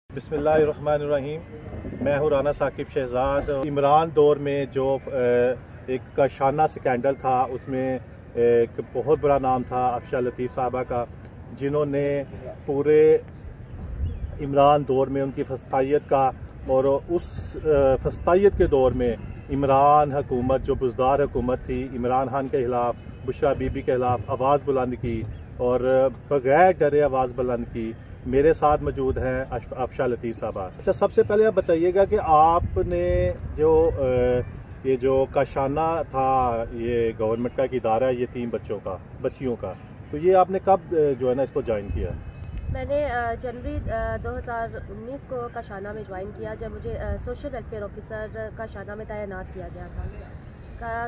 बिस्मिल्लाहिर्रहमानिर्रहीम। मैं हूँ राना साकिब शहजाद। इमरान दौर में जो एक काशाना स्कैंडल था, उसमें एक बहुत बड़ा नाम था अफशा लतीफ़ साहबा का, जिन्होंने पूरे इमरान दौर में उनकी फस्तायत का और उस फस्तायत के दौर में इमरान हुकूमत, जो बुज़दार हुकूमत थी, इमरान खान के ख़िलाफ़, बुशरा बीबी के ख़िलाफ़ आवाज़ बुलंद की और बग़ैर डरे आवाज़ बुलंद की। मेरे साथ मौजूद हैं अफशा लतीफ़ साहबा। अच्छा, सबसे पहले आप बताइएगा कि आपने जो ये जो काशाना था, ये गवर्नमेंट का एक इदारा है, ये 3 बच्चियों का, तो ये आपने कब जो है ना इसको ज्वाइन किया? मैंने जनवरी 2019 को काशाना में ज्वाइन किया, जब मुझे सोशल वेलफेयर ऑफिसर काशाना में तैनात किया गया था।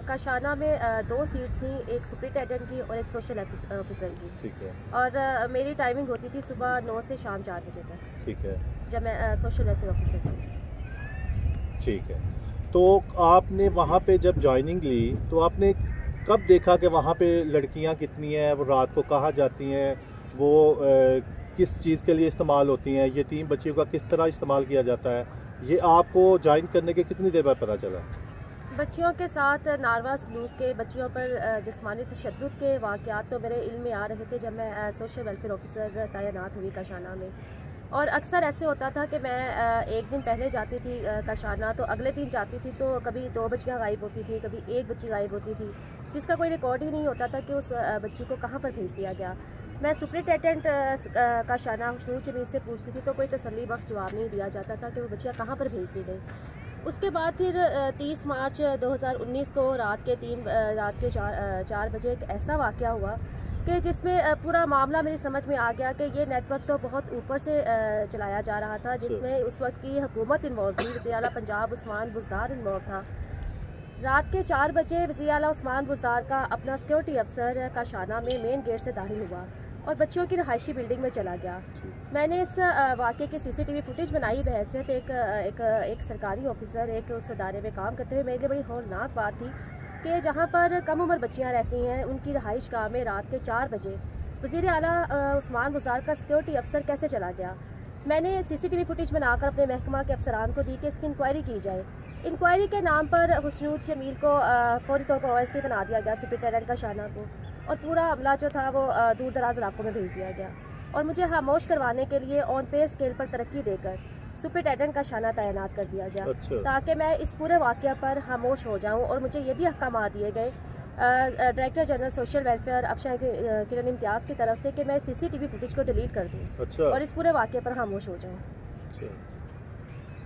काशाना में 2 सीट्स थी, एक सुपरिटेंडेंट की और एक सोशल ऑफिसर की। ठीक है। और मेरी टाइमिंग होती थी सुबह 9 से शाम 4 बजे तक। ठीक है। जब मैं सोशल वेलफेयर ऑफिसर थी। ठीक है। तो आपने वहाँ पे जब ज्वाइनिंग ली तो आपने कब देखा कि वहाँ पे लड़कियाँ कितनी हैं, वो रात को कहाँ जाती हैं, वो किस चीज़ के लिए इस्तेमाल होती हैं, ये 3 बच्चियों का किस तरह इस्तेमाल किया जाता है, ये आपको ज्वाइन करने के कितनी देर बाद पता चला? बच्चियों के साथ नारवा सलूक के, बच्चियों पर जिस्मानी तशद्दुद के वाक़यात तो मेरे इल्म में आ रहे थे जब मैं सोशल वेलफेयर ऑफिसर तैनात हुई काशाना में। और अक्सर ऐसे होता था कि मैं एक दिन पहले जाती थी काशाना, तो अगले दिन जाती थी तो कभी 2 बच्चियाँ गायब होती थी, कभी 1 बच्ची गायब होती थी, जिसका कोई रिकॉर्ड ही नहीं होता था कि उस बच्ची को कहाँ पर भेज दिया गया। मैं सुपरिटेंडेंट काशाना हुस्नूर जमील से पूछती थी तो कोई तसल्ली बख्श जवाब नहीं दिया जाता था कि वो बच्चियाँ कहाँ पर भेज दी गई। उसके बाद फिर 30 मार्च 2019 को रात के 4 बजे एक ऐसा वाक़या हुआ कि जिसमें पूरा मामला मेरी समझ में आ गया कि ये नेटवर्क तो बहुत ऊपर से चलाया जा रहा था, जिसमें उस वक्त की हुकूमत इन्वॉल्व थी। वज़ीर आला पंजाब उस्मान बुज़दार इन्वॉल्व था। रात के 4 बजे वज़ीर आला उस्मान बुज़दार का अपना सिक्योरिटी अफसर काशाना में मेन गेट से दाखिल हुआ और बच्चियों की रहायशी बिल्डिंग में चला गया। मैंने इस वाक़े की CCTV फुटेज बनाई बहैसियत एक सरकारी ऑफिसर, एक उस अदारे में काम करते हुए। मेरे लिए बड़ी हौलनाक बात थी कि जहाँ पर कम उम्र बच्चियाँ रहती हैं, उनकी रहाइश गाह में रात के 4 बजे वज़ीर आला उस्मान बुज़दार का सिक्योरिटी अफसर कैसे चला गया। मैंने CCTV फुटेज बनाकर अपने महकमा के अफसरान को दी कि इसकी इंक्वायरी की जाए। इंक्वायरी के नाम पर हुस्नूर जमील को फौरी तौर पर OSD बना दिया गया, सुपरिटेंडेंट काशाना को, और पूरा अमला जो था वो दूर दराज इलाकों में भेज दिया गया और मुझे खामोश करवाने के लिए ऑन पे स्केल पर तरक्की देकर सुपरिटेंडेंट काशाना तैनात कर दिया गया। अच्छा। ताकि मैं इस पूरे वाक़या पर खामोश हो जाऊं। और मुझे ये भी अहकाम दिए गए director general social welfare Afsha Kiran Imtiaz की तरफ से कि मैं CCTV फुटेज को डिलीट कर दूँ। अच्छा। और इस पूरे वाक़े पर खामोश हो जाऊँ। अच्छा,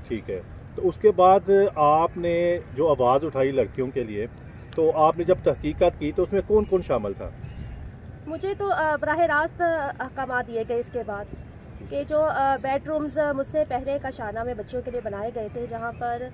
ठीक है। तो उसके बाद आपने जो आवाज़ उठाई लड़कियों के लिए, तो आपने जब तहकीकात की तो उसमें कौन कौन शामिल था? मुझे तो बराह रास्त अहकाम दिए गए इसके बाद कि जो बेडरूम्स मुझसे पहले काशाना में बच्चियों के लिए बनाए गए थे, जहां पर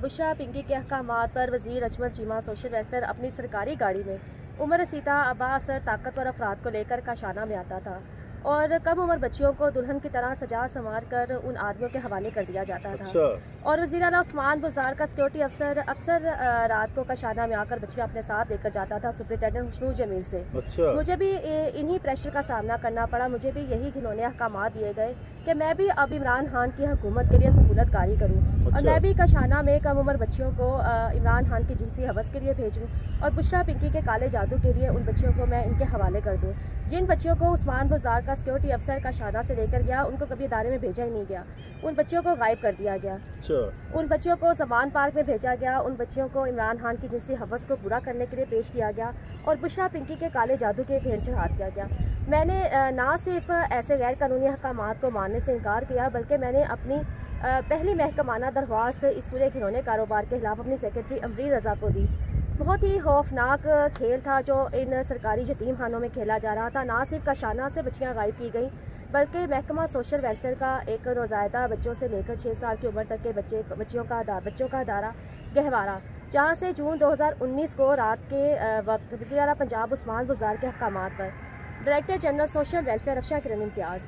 बुशरा पिंकी के अहकामात पर वज़ीर अजमल चीमा सोशल वेलफेयर अपनी सरकारी गाड़ी में उम्र रसीदा अब्बास ताकतवर अफराद को लेकर काशाना में आता था और कम उम्र बच्चियों को दुल्हन की तरह सजा संवार कर उन आदमियों के हवाले कर दिया जाता था। अच्छा। और वज़ीर आला उस्मान बुज़दार का सिक्योरिटी अफसर अक्सर रात को काशाना में आकर बच्चियाँ अपने साथ लेकर जाता था सुपरिटेंडेंट हुस्नूर जमील से। अच्छा। मुझे भी इन्हीं प्रेशर का सामना करना पड़ा। मुझे भी यही घिनौने अहकाम दिए गए कि मैं भी अब इमरान खान की हुकूमत के लिए सहूलत कारी करूँ। अच्छा। और मैं भी काशाना में कम उम्र बच्चियों को इमरान खान की जिनसी हवस के लिए भेजूँ और बुशरा पिंकी के काले जादू के लिए उन बच्चियों को मैं इनके हवाले कर दूँ। जिन बच्चियों को उस्मान बुज़दार का सिक्योरिटी अफसर काशाना से लेकर गया, उनको कभी इदारे में भेजा ही नहीं गया। उन बच्चियों को गायब कर दिया गया। अच्छा। उन बच्चियों को ज़मान पार्क में भेजा गया। उन बच्चियों को इमरान खान की जिनसी हवस को पूरा करने के लिए पेश किया गया और बुशरा पिंकी के काले जादू के भेंट चढ़ा दिया गया। मैंने ना सिर्फ ऐसे गैर कानूनी अहकामात को मानने से इनकार किया, बल्कि मैंने अपनी पहली महकमाना दरख्वास्त इस पूरे घिनौने कारोबार के खिलाफ अपनी सेक्रेटरी अमरी रज़ा को दी। बहुत ही खौफनाक खेल था जो इन सरकारी यतीम खानों में खेला जा रहा था। ना सिर्फ काशाना से बच्चियाँ गायब की गई, बल्कि महकमा सोशल वेलफेयर का एक नौज़ायदा बच्चों से लेकर 6 साल की उम्र तक के बच्चों का अदारा गहवारा, जहाँ से जून 2019 को रात के वक्त वज़ीर आला पंजाब उस्मान बुज़दार के अहकामात पर director general social welfare Afsha Kiran Imtiaz,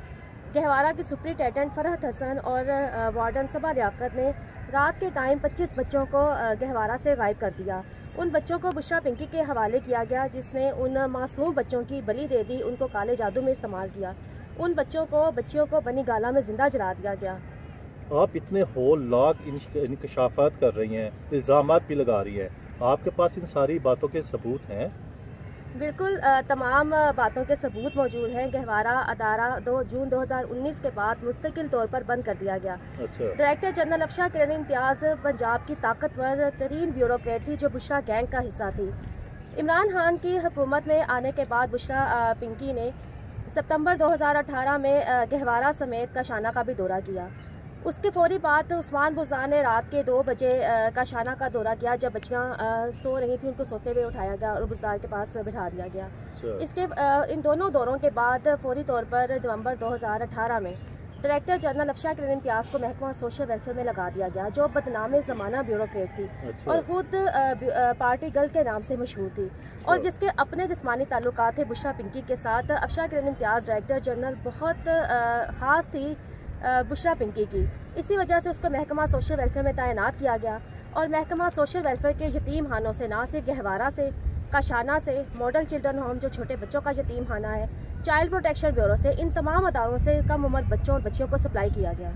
Gehwara की सुपरिटेंडेंट फरहत हसन और वार्डन सबा लियाकत ने रात के टाइम 25 बच्चों को गहवारा से गायब कर दिया। उन बच्चों को बुशरा पिंकी के हवाले किया गया, जिसने उन मासूम बच्चों की बलि दे दी, उनको काले जादू में इस्तेमाल किया। उन बच्चियों को बनी गाला में जिंदा जला दिया गया। आप इतने होलनाक इंकशाफात कर रही हैं, इल्ज़ामात भी लगा रही हैं, आपके पास इन सारी बातों के सबूत हैं? बिल्कुल, तमाम बातों के सबूत मौजूद हैं। गहवारा अदारा 2 जून 2019 के बाद मुस्तकिल तौर पर बंद कर दिया गया। अच्छा। डायरेक्टर जनरल अफशा किरण इम्तियाज़ पंजाब की ताकतवर तरीन ब्यूरोक्रेट थी जो बुशरा गैंग का हिस्सा थी। इमरान खान की हुकूमत में आने के बाद बुशरा पिंकी ने सितंबर 2018 में गहवारा समेत काशाना का भी दौरा किया। उसके फौरी बाद उस्मान बुज़दार ने रात के 2 बजे काशाना का दौरा किया। जब बच्चियां सो रही थी उनको सोते हुए उठाया गया और बुज़दार के पास बिठा दिया गया। इसके इन दोनों दौरों के बाद फौरी तौर पर नवंबर 2018 में डायरेक्टर जनरल अफशा किरण इम्तियाज़ को महकमा सोशल वेलफेयर में लगा दिया गया, जो बदनाम ज़माना ब्यूरोक्रेट थी। अच्छा। और ख़ुद पार्टी गर्ल के नाम से मशहूर थी और जिसके अपने जिस्मानी ताल्लुकात थे बुशरा पिंकी के साथ। अफशा किरण इम्तियाज़ डायरेक्टर जनरल बहुत ख़ास थी बुशरा पिंकी की। इसी वजह से उसको महकमा सोशल वेलफेयर में तैनात किया गया और महकमा सोशल वेलफेयर के यतीम खानों से, ना सिर्फ गहवारा से, काशाना से, मॉडल चिल्ड्रन होम जो छोटे बच्चों का यतीम खाना है, चाइल्ड प्रोटेक्शन ब्यूरो से, इन तमाम अदारों से कम उम्र बच्चों और बच्चियों को सप्लाई किया गया।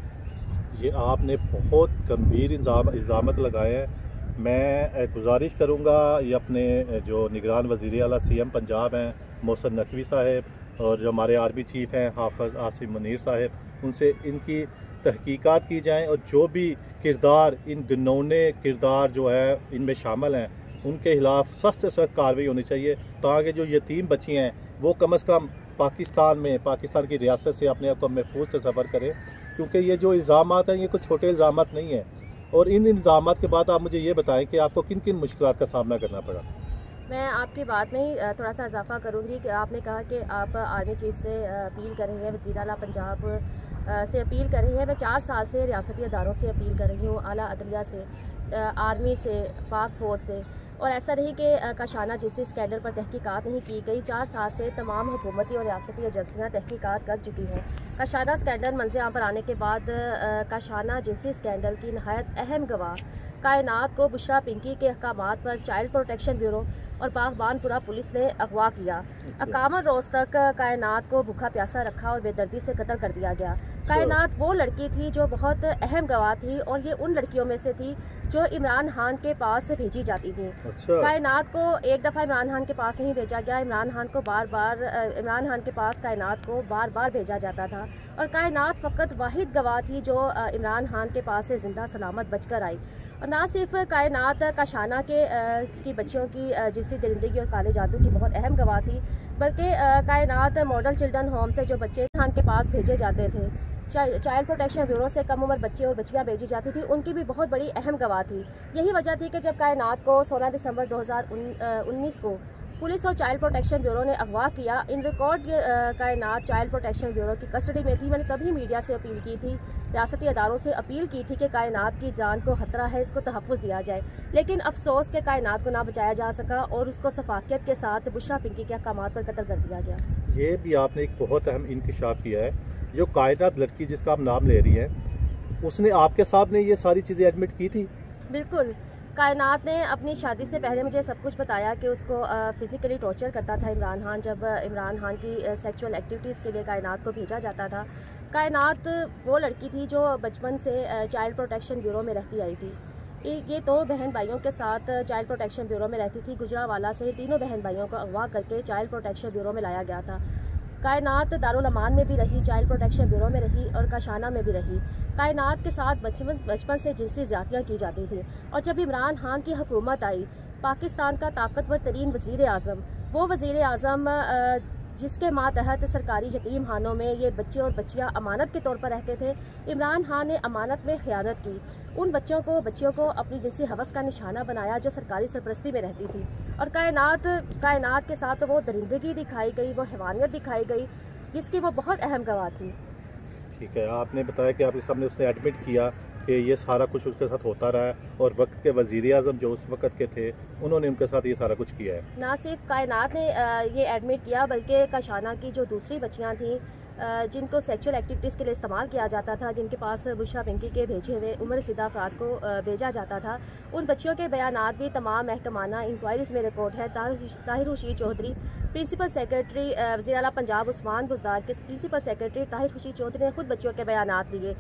ये आपने बहुत गंभीर इल्ज़ामात लगाए हैं। मैं गुजारिश करूँगा ये अपने जो निगरान वज़ीर आला CM पंजाब हैं मोहसिन नकवी साहब और जो हमारे आर्मी चीफ़ हैं हाफ़िज़ आसिम मुनीर साहब, उनसे इनकी तहकीकात की जाएं और जो भी किरदार, इन घिनौने किरदार जो है इनमें शामिल हैं, उनके खिलाफ सख्त से सख्त कार्रवाई होनी चाहिए ताकि जो यतीम बच्ची हैं वो कम अज़ कम पाकिस्तान की रियासत से अपने आप को महफूज तसव्वुर करें। क्योंकि ये जो इल्ज़ामात हैं ये कुछ छोटे इल्ज़ामात नहीं हैं। और इन इल्ज़ामात के बाद आप मुझे ये बताएं कि आपको किन किन मुश्किलात का सामना करना पड़ा। मैं आपकी बात में ही थोड़ा सा इजाफा करूंगी कि आपने कहा कि आप आर्मी चीफ से अपील कर रहे हैं, वज़ीर आला पंजाब से अपील कर रही हैं। मैं 4 साल से रियासती अदारों से अपील कर रही हूँ, आला अदलिया से, आर्मी से, पाक फौज से। और ऐसा नहीं कि काशाना जिस स्कैंडल पर तहकीकात नहीं की गई। 4 साल से तमाम हुकूमती और रियासती एजेंसियाँ तहकीकात कर चुकी हैं। काशाना स्कैंडल मंज़र आम पर आने के बाद काशाना जिनसी स्कैंडल की नहायत अहम गवाह कायनात को बुशरा पिंकी के अहकामात पर चाइल्ड प्रोटेक्शन ब्यूरो और बागबानपुरा पुलिस ने अगवा किया। 51 रोज़ तक कायनात को भूखा प्यासा रखा और बेदर्दी से कत्ल कर दिया गया। कायनात वो लड़की थी जो बहुत अहम गवाह थी और ये उन लड़कियों में से थी जो इमरान खान के पास भेजी जाती थी। कायनात को एक दफ़ा इमरान खान के पास नहीं भेजा गया, इमरान खान के पास कायनात को बार बार भेजा जाता था और कायनात फ़कत वाहिद गवाह थी जो इमरान खान के पास से ज़िंदा सलामत बचकर आई। और ना सिर्फ कायनात काशाना की बच्चियों की जिनसी दरिंदगी और काले जादू की बहुत अहम गवाह थी, बल्कि कायनात मॉडल चिल्ड्रन होम से जो बच्चे खान के पास भेजे जाते थे, चाइल्ड प्रोटेक्शन ब्यूरो से कम उम्र बच्चे और बच्चियां भेजी जाती थी, उनकी भी बहुत बड़ी अहम गवाह थी। यही वजह थी कि जब कायनात को 16 दिसंबर 2019 को पुलिस और चाइल्ड प्रोटेक्शन ब्यूरो ने अगवा किया, इन रिकॉर्ड कायनात चाइल्ड प्रोटेक्शन ब्यूरो की कस्टडी में थी। मैंने तभी मीडिया से अपील की थी, रियासती अदारों से अपील की थी कि कायनात की जान को खतरा है, इसको तहफ़्फ़ुज़ दिया जाए। लेकिन अफसोस के कायनात को ना बचाया जा सका और उसको शफ़ाक़ियत के साथ बुशरा पिंकी के अहकामात पर कत्ल कर दिया गया। ये भी आपने एक बहुत अहम इंकशाफ किया है। जो कायनात लड़की जिसका आप नाम ले रही हैं, उसने आपके सामने ये सारी चीज़ें एडमिट की थी? बिल्कुल। कायनात ने अपनी शादी से पहले मुझे सब कुछ बताया कि उसको फ़िज़िकली टॉर्चर करता था इमरान खान। जब इमरान खान की सेक्सुअल एक्टिविटीज़ के लिए कायनात को भेजा जाता था। कायनात वो लड़की थी जो बचपन से चाइल्ड प्रोटेक्शन ब्यूरो में रहती आई थी। ये 2 बहन भाइयों के साथ चाइल्ड प्रोटेक्शन ब्यूरो में रहती थी। गुजरावाला से 3 बहन भाइयों को अगवा करके चाइल्ड प्रोटेक्शन ब्यूरो में लाया गया था। कायनात दारुल अमान में भी रही, चाइल्ड प्रोटेक्शन ब्यूरो में रही और काशाना में भी रही। कायनात के साथ बचपन से जिनसी ज़्यादतियाँ की जाती थी। और जब इमरान खान की हुकूमत आई, पाकिस्तान का ताकतवर तरीन वज़ीर आज़म, वो वज़ीर आज़म जिसके मातहत सरकारी यतीम खानों में ये बच्चे और बच्चियां अमानत के तौर पर रहते थे, इमरान खान ने अमानत में ख़यानत की। उन बच्चियों को अपनी जिनसी हवस का निशाना बनाया जो सरकारी सरपरस्ती में रहती थी। और कायनात के साथ तो वो दरिंदगी दिखाई गई, वो हैवानियत दिखाई गई जिसकी वो बहुत अहम गवाह थी। ठीक है, आपने बताया कि आपके सामने उसने एडमिट किया कि ये सारा कुछ उसके साथ होता रहा है और वक्त के वज़ीर आज़म जो उस वक्त के थे उन्होंने उनके साथ ये सारा कुछ किया है। ना सिर्फ कायनात ने ये एडमिट किया बल्कि काशाना की जो दूसरी बच्चियां थीं जिनको सेक्सुअल एक्टिविटीज़ के लिए इस्तेमाल किया जाता था, जिनके पास बुशरा पिंकी के भेजे हुए उम्र रसीदा अफराद को भेजा जाता था, उन बच्चियों के बयानात भी तमाम महकमाना इंक्वायरीज़ में रिकॉर्ड है। ताहिर खुर्शीद चौधरी प्रिंसिपल सेक्रेटरी वज़ीर आला पंजाब, उस्मान बुज़दार के प्रिंसिपल सेक्रेटरी ताहिर खुर्शीद चौधरी ने खुद बच्चियों के बयानात लिए।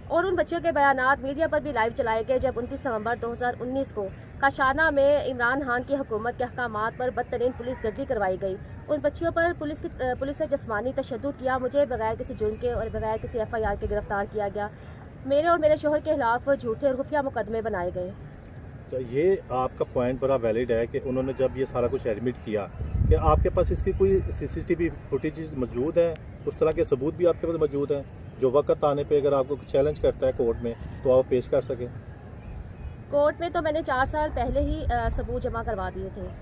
और उन बच्चों के बयानात मीडिया पर भी लाइव चलाए गए जब 29 नवंबर 2019 को काशाना में इमरान खान की हुकूमत के अहकामात पर बदतरीन पुलिस गर्दी करवाई गई। उन बच्चियों पर पुलिस ने जिस्मानी तशद्दुद किया, मुझे बगैर किसी जुर्म के और बगैर किसी FIR के गिरफ्तार किया गया। मेरे और मेरे शोहर के खिलाफ झूठे और खुफिया मुकदमे बनाए गए। तो ये आपका पॉइंट बड़ा वैलिड है कि उन्होंने जब ये सारा कुछ एडमिट किया, कि आपके पास इसकी कोई CCTV फुटेज मौजूद है, उस तरह के सबूत भी आपके पास मौजूद हैं जो वक्त आने पे अगर आपको चैलेंज करता है कोर्ट में तो आप पेश कर सकें? कोर्ट में तो मैंने 4 साल पहले ही सबूत जमा करवा दिए थे।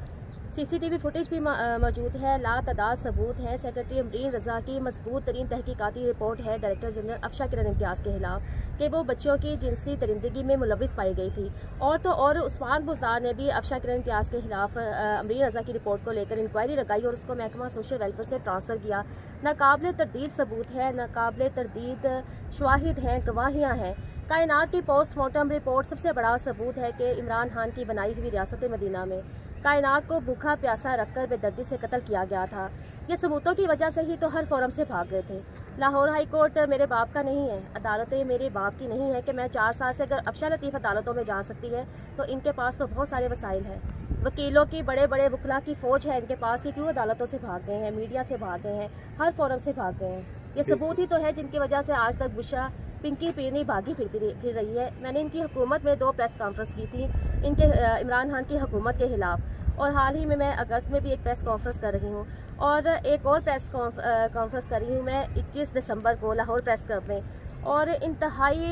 CCTV फुटेज भी मौजूद है, लातदाद सबूत हैं। सेक्रेटरी अमरीन रजा की मजबूत तरीन तहकीकाती रिपोर्ट है डायरेक्टर जनरल अफशा किरण इम्तियाज़ के खिलाफ कि वो बच्चों की जिनसी दरिंदगी में मुलविस पाई गई थी। और तो और उस्मान बुज़दार ने भी अफशा किरण इम्तियाज़ के खिलाफ अमरीन रजा की रिपोर्ट को लेकर इंक्वायरी लगाई और उसको महकमा सोशल वेलफेयर से ट्रांसफ़र किया। नाकाबिले तरदीद सबूत है, नाकाबिले तरदीद शवाहिद हैं, गवाहियाँ हैं। कायनात की पोस्टमार्टम रिपोर्ट सबसे बड़ा सबूत है कि इमरान खान की बनाई हुई रियासत मदीना में कायनात को भूखा प्यासा रखकर बेदर्दी से कत्ल किया गया था। ये सबूतों की वजह से ही तो हर फोरम से भाग गए थे। लाहौर हाई कोर्ट मेरे बाप का नहीं है, अदालतें मेरे बाप की नहीं है कि मैं 4 साल से अगर अफशा लतीफ़ अदालतों में जा सकती है तो इनके पास तो बहुत सारे वसाइल हैं। वकीलों की बड़े बड़े वकला की फ़ौज है इनके पास, ये क्यों अदालतों से भाग गए हैं, मीडिया से भाग गए हैं, हर फोरम से भाग गए हैं। ये सबूत ही तो है जिनकी वजह से आज तक बुशरा पिंकी पीनी भागी फिर रही है। मैंने इनकी हुकूमत में 2 प्रेस कॉन्फ्रेंस की थी इनके इमरान खान की हुकूमत के खिलाफ, और हाल ही में मैं अगस्त में भी एक प्रेस कॉन्फ्रेंस कर रही हूँ और एक और प्रेस कॉन्फ्रेंस कर रही हूँ मैं 21 दिसंबर को लाहौर प्रेस क्लब में, और इंतहाई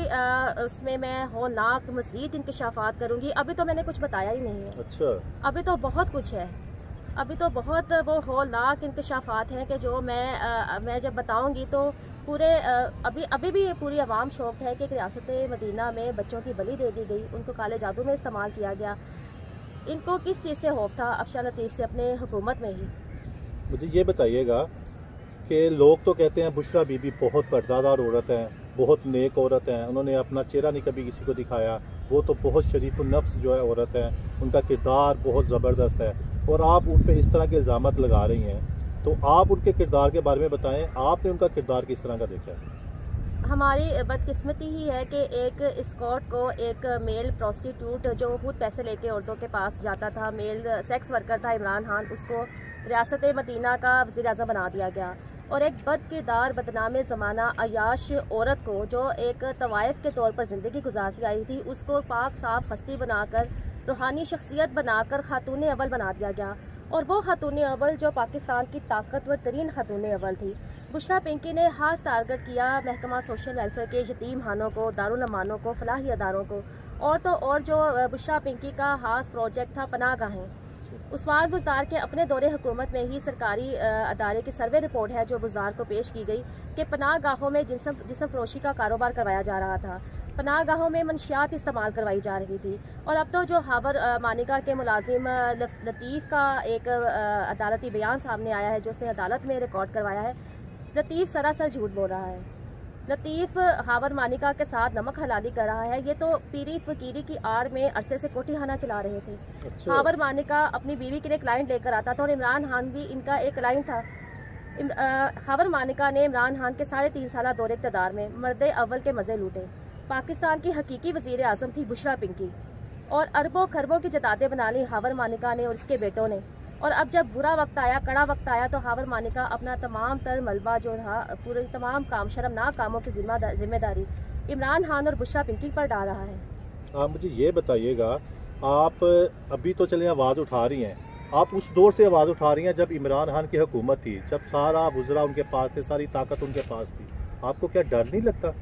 उसमें मैं होलनाक मज़ीद इंकशाफात करूँगी। अभी तो मैंने कुछ बताया ही नहीं है। अच्छा, अभी तो बहुत कुछ है, अभी तो बहुत वो होलनाक इंकशाफात हैं कि जो मैं जब बताऊँगी तो पूरे अभी भी ये पूरी आवाम शौक है कि रियासत मदीना में बच्चों की बलि दे दी गई, उनको काले जादू में इस्तेमाल किया गया। इनको किस चीज़ से खौफ था अफशा लतीफ़ से अपने हुकूमत में ही? मुझे ये बताइएगा कि लोग तो कहते हैं बुशरा बीबी बहुत पर्दादार औरत हैं, बहुत नेक औरत हैं, उन्होंने अपना चेहरा नहीं कभी किसी को दिखाया, वो तो बहुत शरीफ नफ्स जो है औरत है, उनका किरदार बहुत ज़बरदस्त है, और आप उन पर इस तरह के इल्ज़ामात लगा रही हैं, तो आप उनके किरदार के बारे में बताएं, आपने उनका किरदार किस तरह का देखा है? हमारी बदकिस्मती ही है कि एक स्कॉट को एक मेल प्रोस्टिट्यूट जो खुद पैसे लेके औरतों के पास जाता था, मेल सेक्स वर्कर था इमरान खान, उसको रियासत मदीना का वज़ीर आज़म बना दिया गया। और एक बदकिरदार बदनाम ज़माना अयाश औरत को जो एक तवाइफ के तौर पर ज़िंदगी गुजारती आई थी, उसको पाक साफ हस्ती बनाकर रूहानी शख्सियत बनाकर खातून अव्वल बना दिया गया। और वो खातून अव्वल जो पाकिस्तान की ताकतवर तरीन खातून अव्वल थी। बुशरा पिंकी ने खास टारगेट किया महकमा सोशल वेलफेयर के यतीम खानों को, दारुल अमानों को, फलाही अदारों को, और तो और जो बुशरा पिंकी का खास प्रोजेक्ट था पनाह गाहें। उस्मान बुज़दार के अपने दौरे हुकूमत में ही सरकारी अदारे की सर्वे रिपोर्ट है जो बुज़दार को पेश की गई कि पनाह गाहों में जिस्म फरोशी का कारोबार करवाया जा रहा था, पनाह गाहों में मंशियात इस्तेमाल करवाई जा रही थी। और अब तो जो हावर मानिका के मुलाजिम लतीफ़ का एक अदालती बयान सामने आया है जो उसने अदालत में रिकॉर्ड करवाया है, लतीफ़ सरासर झूठ बोल रहा है। लतीफ़ हावर मानिका के साथ नमक हलाली कर रहा है। ये तो पीरी फकीरी की आड़ में अरसे से कोठीखाना चला रहे थे। अच्छा। हावर मानिका अपनी बीवी के लिए क्लाइंट लेकर आता था और इमरान खान भी इनका एक क्लाइंट था। हावर मानिका ने इमरान खान के 3.5 साल दौरे इक़्तिदार में मर्द अव्वल के मज़े लूटे। पाकिस्तान की हकीकी वज़ीर आज़म थी बुशरा पिंकी, और अरबों खरबों की जदादे बना ली हावर मानिका ने और इसके बेटों ने। और अब जब बुरा वक्त आया, कड़ा वक्त आया, तो हावर मानिका अपना तमाम तर मलबा जो था, पूरे तमाम काम शर्मनाक कामों की जिम्मेदारी इमरान खान और बुशरा पिंकी पर डाल रहा है। आप मुझे ये बताइएगा, आप अभी तो चले आवाज़ उठा रही हैं, आप उस दौर से आवाज़ उठा रही हैं जब इमरान खान की हुकूमत थी, जब सारा गुजरा उनके पास थे, सारी ताकत उनके पास थी, आपको क्या डर नहीं लगता?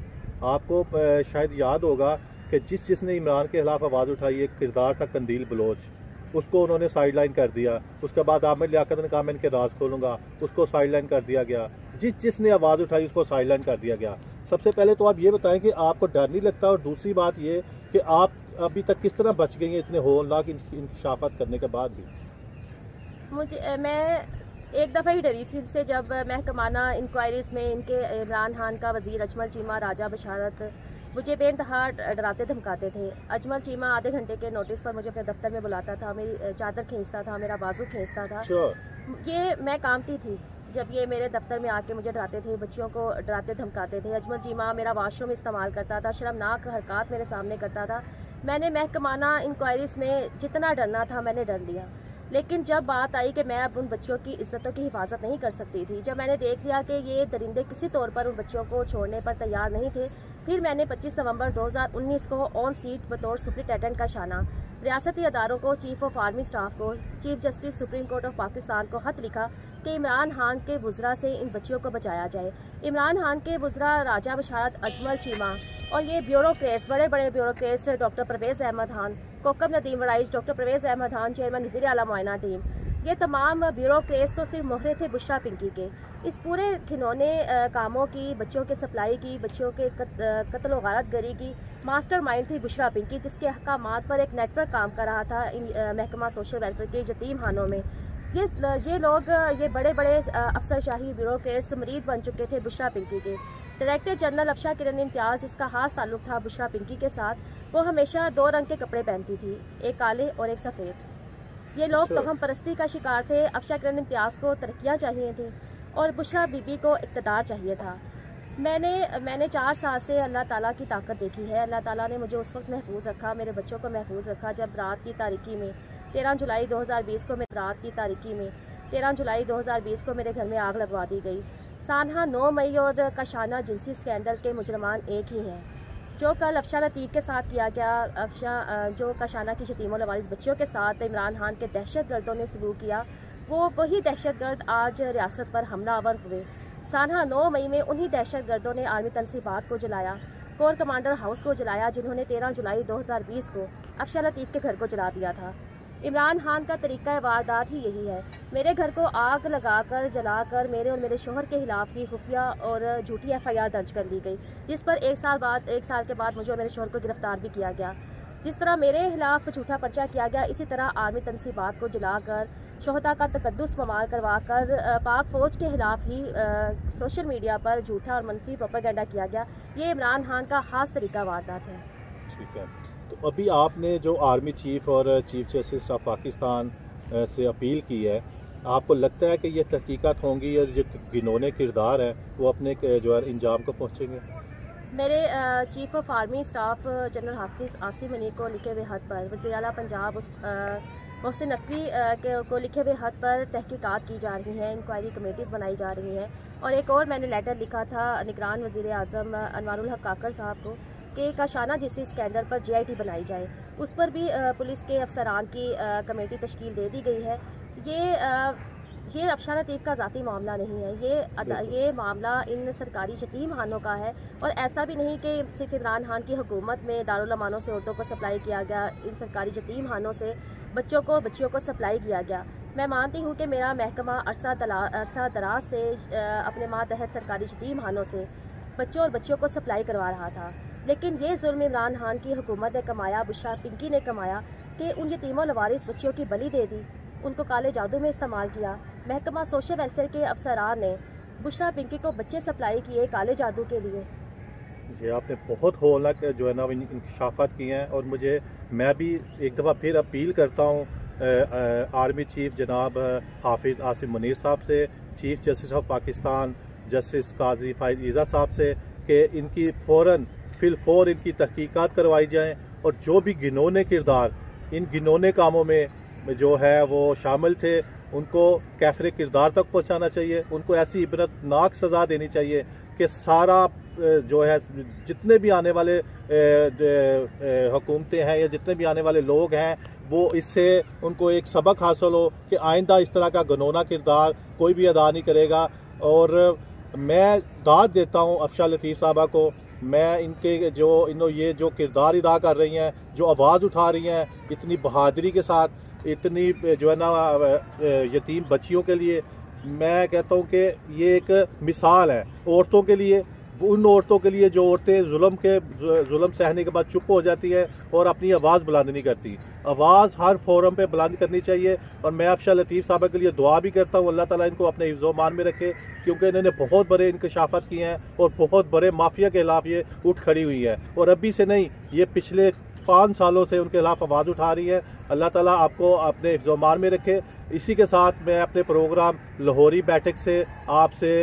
आपको शायद याद होगा कि जिसने इमरान के खिलाफ आवाज़ उठाई, एक किरदार था कंदील बलोच, उसको उन्होंने साइडलाइन कर दिया। उसके बाद आमिर लियाकत ने कहा मैं इनके राज खोलूंगा, उसको साइडलाइन कर दिया गया। जिसने आवाज़ उठाई उसको साइडलाइन कर दिया गया। सबसे पहले तो आप ये बताएं कि आपको डर नहीं लगता, और दूसरी बात ये कि आप अभी तक किस तरह बच गई हैं इतने होलनाक इंकशाफात करने के बाद भी? मैं एक दफ़ा ही डरी थी इनसे जब महकमाना इंक्वायरीज़ में इनके इमरान खान का वज़ीर अजमल चीमा, राजा बशारत मुझे बेइंतहा डराते धमकाते थे। अजमल चीमा आधे घंटे के नोटिस पर मुझे अपने दफ्तर में बुलाता था, मेरी चादर खींचता था, मेरा बाजू खींचता था। Sure. ये मैं कामती थी, जब ये मेरे दफ्तर में आके मुझे डराते थे, बच्चियों को डराते धमकाते थे। अजमल चीमा मेरा वाशरूम इस्तेमाल करता था, शर्मनाक हरकत मेरे सामने करता था। मैंने महकमाना इंक्वायरीज़ में जितना डरना था मैंने डर लिया, लेकिन जब बात आई कि मैं अब उन बच्चियों की इज्जतों की हिफाजत नहीं कर सकती थी, जब मैंने देख लिया कि ये दरिंदे किसी तौर पर उन बच्चियों को छोड़ने पर तैयार नहीं थे, फिर मैंने 25 नवंबर 2019 को ऑन सीट बतौर सुप्रिटेंडेंट का शाना रियासती अदारों को, चीफ ऑफ आर्मी स्टाफ को, chief justice supreme court of Pakistan को खत लिखा कि इमरान खान के बुज़रा से इन बच्चियों को बचाया जाए। इमरान खान के बुज़रा राजा बशारत, अजमल चीमा और ये ब्यूरोक्रेट्स, बड़े बड़े bureaucrats, doctor Parvez Ahmad Khan, Kokab Nadeem वड़ाइश, doctor Parvez Ahmad Khan, chairman वज़ीर आला मुआयना टीम, ये तमाम ब्यूरोक्रेट्स तो सिर्फ मोहरे थे बुशरा पिंकी के। इस पूरे घिनौने कामों की, बच्चों के सप्लाई की, बच्चों के कत्ल व गारत गरी की मास्टर माइंड थी बुशरा पिंकी, जिसके अहकामात पर एक नेटवर्क काम कर रहा था महकमा सोशल वेलफेयर के यतीम खानों में। ये लोग, ये बड़े बड़े अफसरशाही ब्यूरोक्रेट्स मरीद बन चुके थे बुशरा पिंकी के। डायरेक्टर जनरल अफशा किरण इम्तियाज़, जिसका खास ताल्लुक था बुशरा पिंकी के साथ, वो हमेशा 2 रंग के कपड़े पहनती थी, एक काले और एक सफ़ेद। ये लोग तोहम परस्ती का शिकार थे। अफशा किरण इम्तियाज़ को तरक्कियाँ चाहिए थी और बुशरा बीबी को इक़्तिदार चाहिए था। मैंने 4 साल से अल्लाह ताला की ताकत देखी है। अल्लाह ताला ने मुझे उस वक्त महफूज रखा, मेरे बच्चों को महफूज रखा, जब रात की तारीकी में 13 जुलाई 2020 को रात की तारीकी में 13 जुलाई 2020 को मेरे घर में आग लगवा दी गई। सानहा 9 मई और काशाना जिनसी स्कैंडल के मुजरमान एक ही हैं। जो कल अफशा लतीफ़ के साथ किया गया, जो काशाना की यतीमों लवारिस बच्चियों के साथ इमरान खान के दहशत गर्दों ने सलूक किया, वो वही दहशत गर्द आज रियासत पर हमलावर हुए। सानहा 9 मई में उन्हीं दहशत गर्दों ने आर्मी तनसीबात को जलाया, कोर कमांडर हाउस को जलाया, जिन्होंने 13 जुलाई 2020 को अफशा लतीफ़ के घर को जला दिया था। इमरान खान का तरीका वारदात ही यही है। मेरे घर को आग लगाकर, जलाकर मेरे और मेरे शोहर के खिलाफ ही खुफिया और झूठी FIR दर्ज कर ली गई, जिस पर 1 साल के बाद मुझे और मेरे शोहर को गिरफ्तार भी किया गया। जिस तरह मेरे खिलाफ झूठा पर्चा किया गया, इसी तरह आर्मी तनसीबात को जलाकर, शोहदा का तकद्दुस पमाल करवाकर पाक फ़ौज के खिलाफ ही सोशल मीडिया पर झूठा और मनफी प्रोपेगेंडा किया गया। ये इमरान खान का खास तरीका वारदात है। ठीक है, तो अभी आपने जो आर्मी चीफ और चीफ जस्टिस ऑफ पाकिस्तान से अपील की है, आपको लगता है कि ये तहकीकात होंगी और जो घिनौने किरदार है वो अपने जो है इंजाम को पहुँचेंगे? मेरे chief of army staff general हाफिज़ आसिम मनी को लिखे हुए खत पर, वज़ीर आला पंजाब मोहसिन नकवी को लिखे हुए खत पर तहकीकात की जा रही हैं, इंक्वायरी कमेटीज़ बनाई जा रही हैं। और एक और मैंने लेटर लिखा था निगरान वज़ीर आज़म अनवारुल हक काकर साहब को कि काशाना जिसी स्कैंडल पर JIT बनाई जाए, उस पर भी पुलिस के अफसरान की कमेटी तश्कील दे दी गई है। ये अफशा लतीफ़ का ज़ाती मामला नहीं है, ये मामला इन सरकारी यतीम खानों का है। और ऐसा भी नहीं कि सिर्फ इमरान खान की हुकूमत में दारुल अमानों से औरतों को सप्लाई किया गया, इन सरकारी यतीम खानों से बच्चियों को सप्लाई किया गया। मैं मानती हूँ कि मेरा महकमा अरसा दराज से अपने मातहत सरकारी यतीम खानों से बच्चों और बच्चियों को सप्लाई करवा रहा था, लेकिन ये जुल्म इमरान खान की हुकूमत ने कमाया, बुशरा पिंकी ने कमाया कि उन यतीमों लवारिस बच्चियों की बलि दे दी, उनको काले जादू में इस्तेमाल किया। महकमा सोशल वेलफेयर के अफसरान ने बुशरा पिंकी को बच्चे सप्लाई किए काले जादू के लिए। जी, आपने बहुत होलनाक जो है ना इंकशाफात किए हैं, और मैं भी एक दफ़ा फिर अपील करता हूँ आर्मी चीफ जनाब हाफिज़ आसिम मुनीर साहब से, chief justice of Pakistan justice Qazi Faez Isa sahab से कि इनकी फ़ौर इनकी तहकीकात करवाई जाएँ, और जो भी घिनौने किरदार इन घिनौने कामों में जो है वो शामिल थे उनको कैफरे किरदार तक पहुंचाना चाहिए। उनको ऐसी इबरतनाक सज़ा देनी चाहिए कि सारा जो है जितने भी आने वाले हुकूमतें हैं या जितने भी आने वाले लोग हैं, वो इससे उनको एक सबक हासिल हो कि आइंदा इस तरह का घिनौना किरदार कोई भी अदा नहीं करेगा। और मैं दाद देता हूँ अफशा लतीफ़ साहबा को, मैं इनके ये जो किरदार अदा कर रही हैं, जो आवाज़ उठा रही हैं इतनी बहादुरी के साथ, इतनी जो है ना यतीम बच्चियों के लिए, मैं कहता हूँ कि ये एक मिसाल है औरतों के लिए, उन औरतों के लिए जो औरतें जुल्म सहने के बाद चुप हो जाती है और अपनी आवाज़ बुलंद नहीं करती। आवाज़ हर फोरम पे बुलंद करनी चाहिए। और मैं अफशा लतीफ़ साहबा के लिए दुआ भी करता हूँ, अल्लाह ताला इनको अपने हिफ्ज़-ओ-मान में रखे, क्योंकि इन्होंने बहुत बड़े इंकशाफात किए हैं और बहुत बड़े माफिया के खिलाफ ये उठ खड़ी हुई है। और अभी से नहीं, ये पिछले 5 सालों से उनके खिलाफ आवाज़ उठा रही है। अल्लाह ताला आपको अपने हिफ्ज़-ओ-मान में रखे। इसी के साथ मैं अपने प्रोग्राम लाहौरी बैठक से आपसे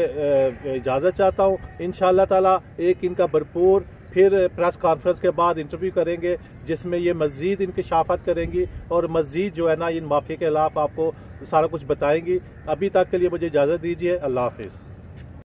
इजाज़त चाहता हूँ। इंशाअल्लाह ताला एक इनका भरपूर फिर प्रेस कॉन्फ्रेंस के बाद इंटरव्यू करेंगे, जिसमें ये मज़ीद इंकशाफात करेंगी और मज़ीद जो है ना इन माफिया के खिलाफ आपको सारा कुछ बताएंगी। अभी तक के लिए मुझे इजाज़त दीजिए। अल्लाह हाफिज़।